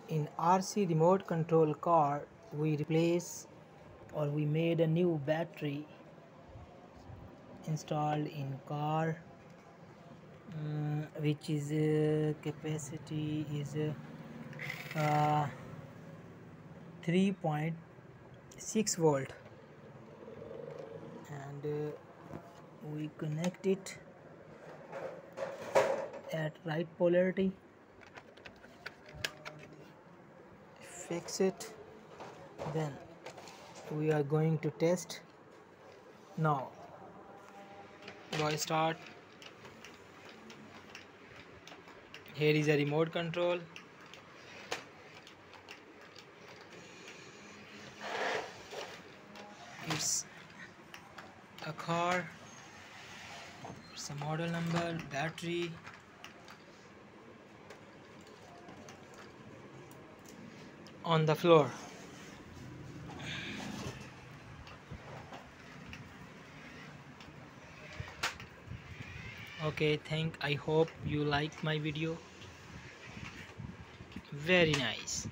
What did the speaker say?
In RC remote control car, we replace or we made a new battery installed in car, which is capacity is 3.6 volt, and we connect it at right polarity, fix it, then we are going to test. Now boy, start. Here is a remote control. It's a car, it's a model number, battery, on the floor. Okay, I hope you like my video. Very nice.